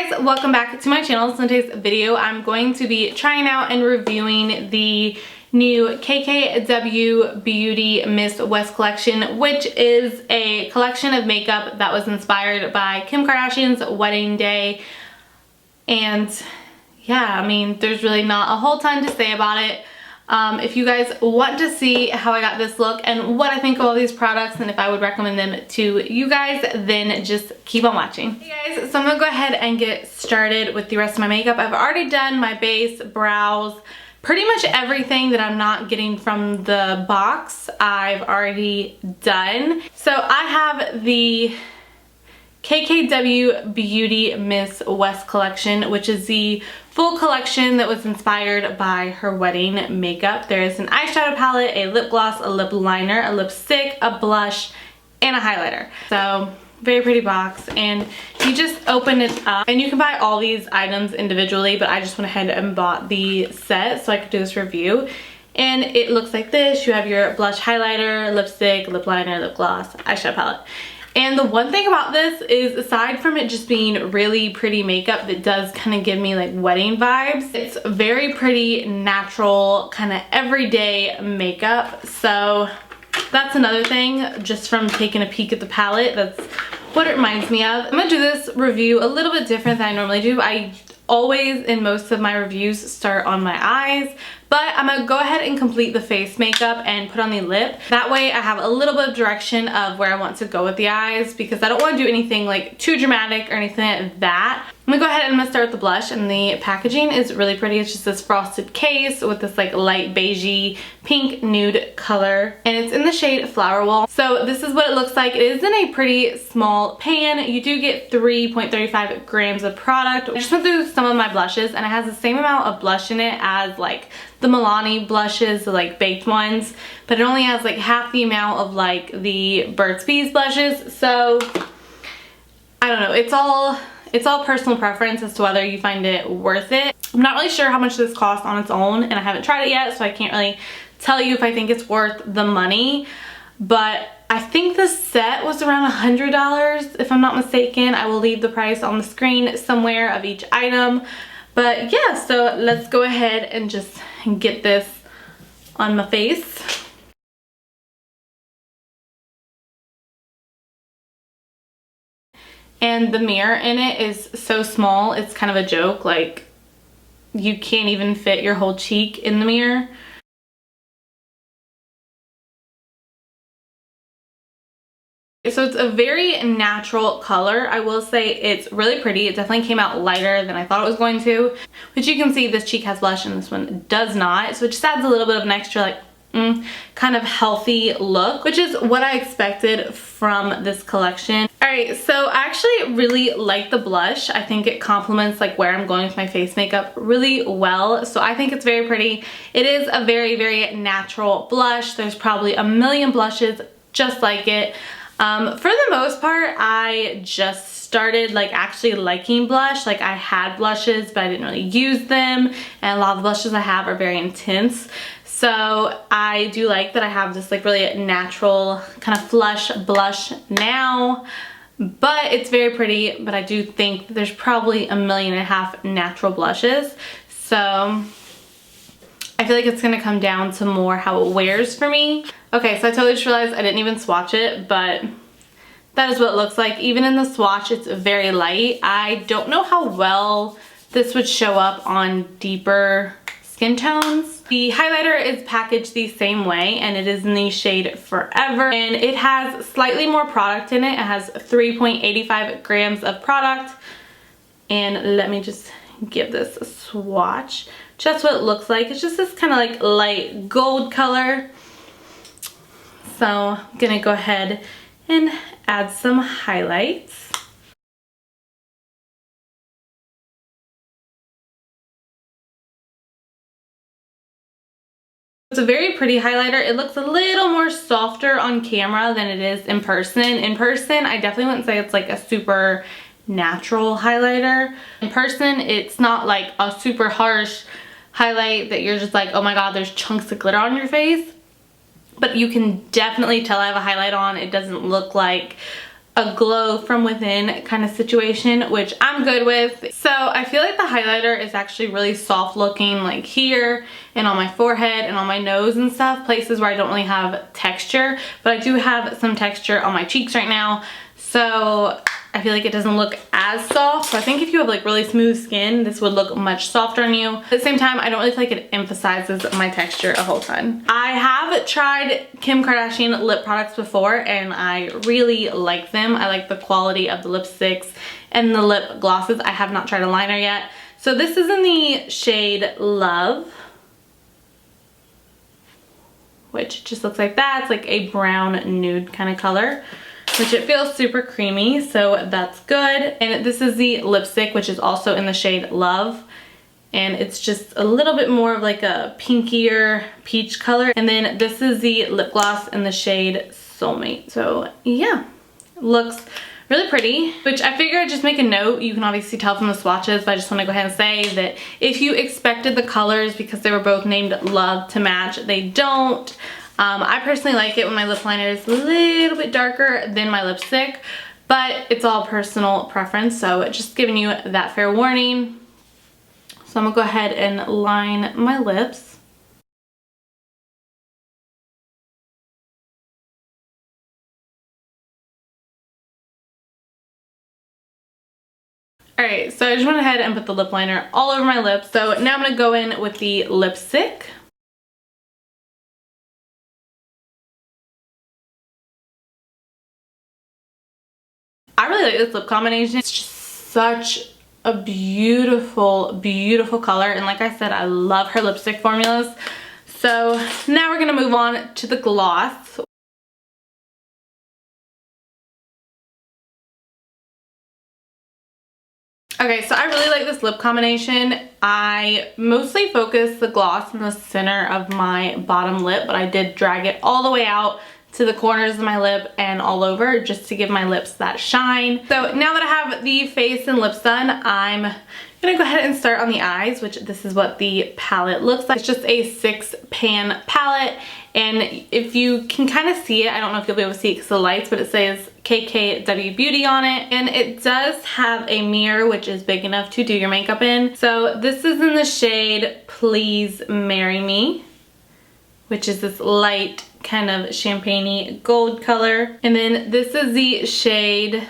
guys, welcome back to my channel. So in today's video, I'm going to be trying out and reviewing the new KKW Beauty Mrs collection, which is a collection of makeup that was inspired by Kim Kardashian's wedding day. And yeah, I mean, there's really not a whole ton to say about it. If you guys want to see how I got this look and what I think of all these products and if I would recommend them to you guys, then just keep on watching. Hey guys, so I'm gonna go ahead and get started with the rest of my makeup. I've already done my base, brows, pretty much everything that I'm not getting from the box I've already done. So I have the KKW Beauty Mrs collection, which is the full collection that was inspired by her wedding makeup. There is an eyeshadow palette, a lip gloss, a lip liner, a lipstick, a blush, and a highlighter. So very pretty box, and you just open it up and you can buy all these items individually, but I just went ahead and bought the set so I could do this review. And it looks like this. You have your blush, highlighter, lipstick, lip liner, lip gloss, eyeshadow palette. And the one thing about this is, aside from it just being really pretty makeup that does kind of give me like wedding vibes, it's very pretty, natural, kind of everyday makeup. So that's another thing, just from taking a peek at the palette, that's what it reminds me of. I'm gonna do this review a little bit different than I normally do. I always, in most of my reviews, start on my eyes, but I'm gonna go ahead and complete the face makeup and put on the lip. That way I have a little bit of direction of where I want to go with the eyes, because I don't want to do anything like too dramatic or anything like that. I'm gonna go ahead and I'm gonna start with the blush, and the packaging is really pretty. It's just this frosted case with this like light beigey pink nude color, and it's in the shade Flower Wall. So this is what it looks like. It is in a pretty small pan. You do get 3.35 grams of product. I just went through some of my blushes, and it has the same amount of blush in it as like the Milani blushes, the like baked ones, but it only has like half the amount of like the Burt's Bees blushes. So I don't know, it's all personal preference as to whether you find it worth it. I'm not really sure how much this costs on its own, and I haven't tried it yet, so I can't really tell you if I think it's worth the money, but I think the set was around $100 if I'm not mistaken. I will leave the price on the screen somewhere of each item. But yeah, so let's go ahead and just get this on my face. And the mirror in it is so small, it's kind of a joke. Like, you can't even fit your whole cheek in the mirror. So it's a very natural color. I will say it's really pretty. It definitely came out lighter than I thought it was going to. But you can see this cheek has blush and this one does not. So it just adds a little bit of an extra like kind of healthy look, which is what I expected from this collection. Alright, so I actually really like the blush. I think it complements like where I'm going with my face makeup really well. So I think it's very pretty. It is a very, very natural blush. There's probably a million blushes just like it. For the most part, I just started like actually liking blush. Like, I had blushes, but I didn't really use them, and a lot of the blushes I have are very intense. So I do like that I have this like really natural kind of flush blush now, but it's very pretty. But I do think there's probably 1.5 million natural blushes. So I feel like it's gonna come down to more how it wears for me. Okay, so I totally just realized I didn't even swatch it, but that is what it looks like. Even in the swatch, it's very light. I don't know how well this would show up on deeper skin tones. The highlighter is packaged the same way, and it is in the shade Forever, and it has slightly more product in it. It has 3.85 grams of product, and let me just give this a swatch. Just what it looks like. It's just this kind of like light gold color. So I'm gonna go ahead and add some highlights. It's a very pretty highlighter. It looks a little more softer on camera than it is in person. In person, I definitely wouldn't say it's like a super natural highlighter. In person, it's not like a super harsh highlight that you're just like, oh my god, there's chunks of glitter on your face. But you can definitely tell I have a highlight on. It doesn't look like a glow from within kind of situation, which I'm good with. So I feel like the highlighter is actually really soft looking, like here and on my forehead and on my nose and stuff, places where I don't really have texture, but I do have some texture on my cheeks right now. So I feel like it doesn't look as soft. So I think if you have like really smooth skin, this would look much softer on you. At the same time, I don't really feel like it emphasizes my texture a whole ton. I have tried Kim Kardashian lip products before and I really like them. I like the quality of the lipsticks and the lip glosses. I have not tried a liner yet. So this is in the shade Love, which just looks like that. It's like a brown nude kind of color, which it feels super creamy, so that's good. And this is the lipstick, which is also in the shade Love. And it's just a little bit more of like a pinkier peach color. And then this is the lip gloss in the shade Soulmate. So yeah, looks really pretty, which I figure I'd just make a note. You can obviously tell from the swatches, but I just want to go ahead and say that if you expected the colors, because they were both named Love, to match, they don't. I personally like it when my lip liner is a little bit darker than my lipstick, but it's all personal preference, so just giving you that fair warning. So I'm gonna go ahead and line my lips. Alright, so I just went ahead and put the lip liner all over my lips. So now I'm gonna go in with the lipstick. I really like this lip combination. It's just such a beautiful, beautiful color. And like I said, I love her lipstick formulas. So now we're gonna move on to the gloss. Okay, so I really like this lip combination. I mostly focus the gloss in the center of my bottom lip, but I did drag it all the way out to the corners of my lip and all over just to give my lips that shine. So now that I have the face and lips done, I'm gonna go ahead and start on the eyes, which this is what the palette looks like. It's just a 6-pan palette, and if you can kind of see it, I don't know if you'll be able to see it because of the lights, but it says KKW Beauty on it, and it does have a mirror which is big enough to do your makeup in. So this is in the shade Please Marry Me, which is this light kind of champagne-y gold color. And then this is the shade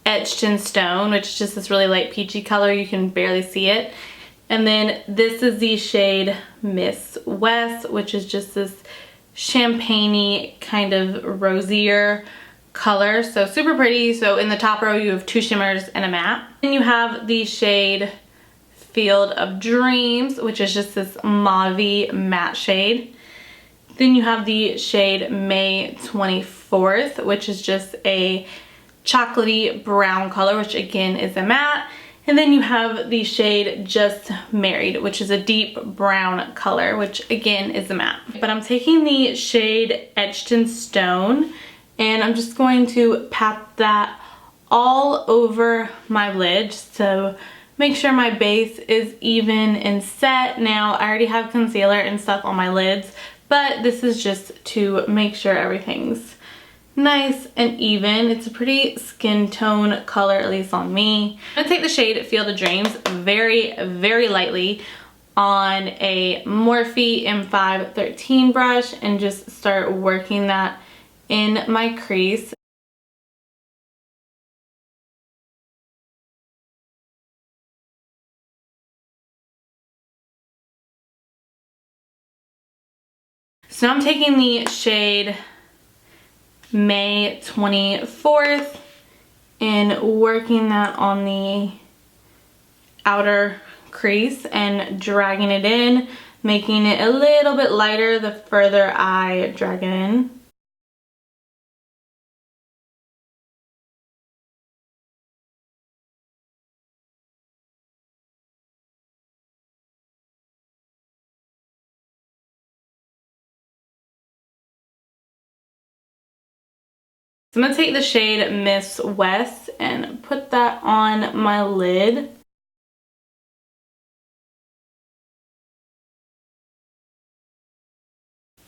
Etched in Stone, which is just this really light peachy color. You can barely see it. And then this is the shade Miss West, which is just this champagne-y kind of rosier color. So super pretty. So in the top row you have 2 shimmers and a matte. Then you have the shade Field of Dreams, which is just this mauve-y matte shade. Then you have the shade May 24th, which is just a chocolatey brown color, which again is a matte. And then you have the shade Just Married, which is a deep brown color, which again is a matte. But I'm taking the shade Etched in Stone, and I'm just going to pat that all over my lid just to make sure my base is even and set. Now, I already have concealer and stuff on my lids, but this is just to make sure everything's nice and even. It's a pretty skin tone color, at least on me. I'm gonna take the shade Field of Dreams very, very lightly on a Morphe M513 brush and just start working that in my crease. So now I'm taking the shade May 24th and working that on the outer crease and dragging it in, making it a little bit lighter the further I drag it in. So I'm going to take the shade Miss West and put that on my lid.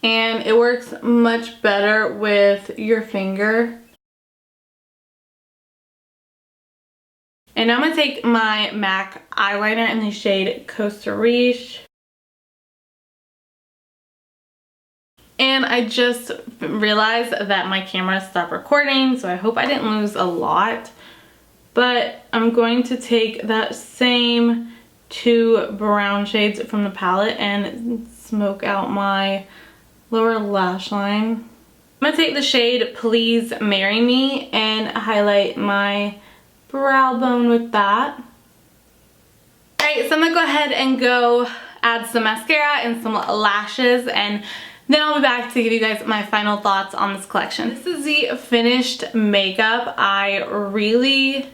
And it works much better with your finger. And now I'm going to take my MAC eyeliner in the shade Costa Riche. And I just realized that my camera stopped recording, so I hope I didn't lose a lot. But I'm going to take that same 2 brown shades from the palette and smoke out my lower lash line. I'm going to take the shade Please Marry Me and highlight my brow bone with that. Alright, so I'm going to go ahead and go add some mascara and some lashes, and then I'll be back to give you guys my final thoughts on this collection. This is the finished makeup. I really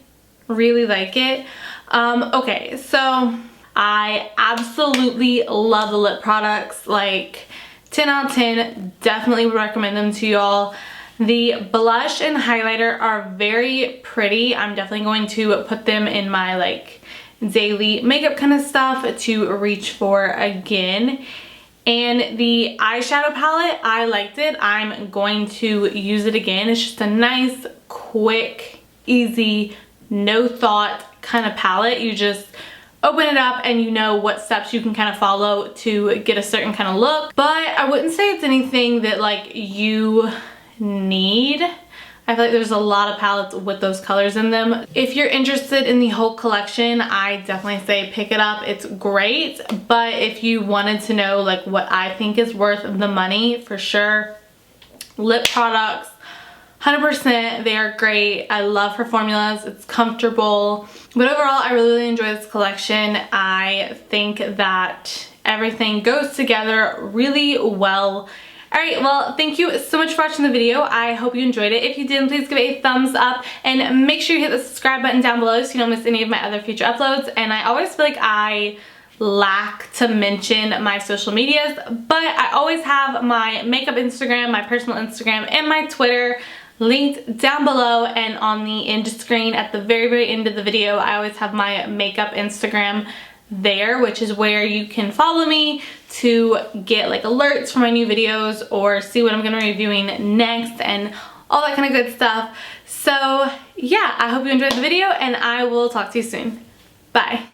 like it. Okay, so I absolutely love the lip products. Like 10 out of 10, definitely would recommend them to y'all. The blush and highlighter are very pretty. I'm definitely going to put them in my like daily makeup kind of stuff to reach for again. And the eyeshadow palette, I liked it. I'm going to use it again. It's just a nice, quick, easy, no thought kind of palette. You just open it up and you know what steps you can kind of follow to get a certain kind of look. But I wouldn't say it's anything that like you need. I feel like there's a lot of palettes with those colors in them. If you're interested in the whole collection, I definitely say pick it up. It's great. But if you wanted to know like what I think is worth the money, for sure, lip products, 100%, they are great. I love her formulas. It's comfortable. But overall, I really enjoy this collection. I think that everything goes together really well. Alright, well, thank you so much for watching the video. I hope you enjoyed it. If you did, please give it a thumbs up and make sure you hit the subscribe button down below so you don't miss any of my other future uploads. And I always feel like I lack to mention my social medias, but I always have my makeup Instagram, my personal Instagram, and my Twitter linked down below and on the end screen at the very end of the video. I always have my makeup Instagram there, which is where you can follow me to get like alerts for my new videos or see what I'm gonna be reviewing next and all that kind of good stuff. So yeah, I hope you enjoyed the video and I will talk to you soon. Bye.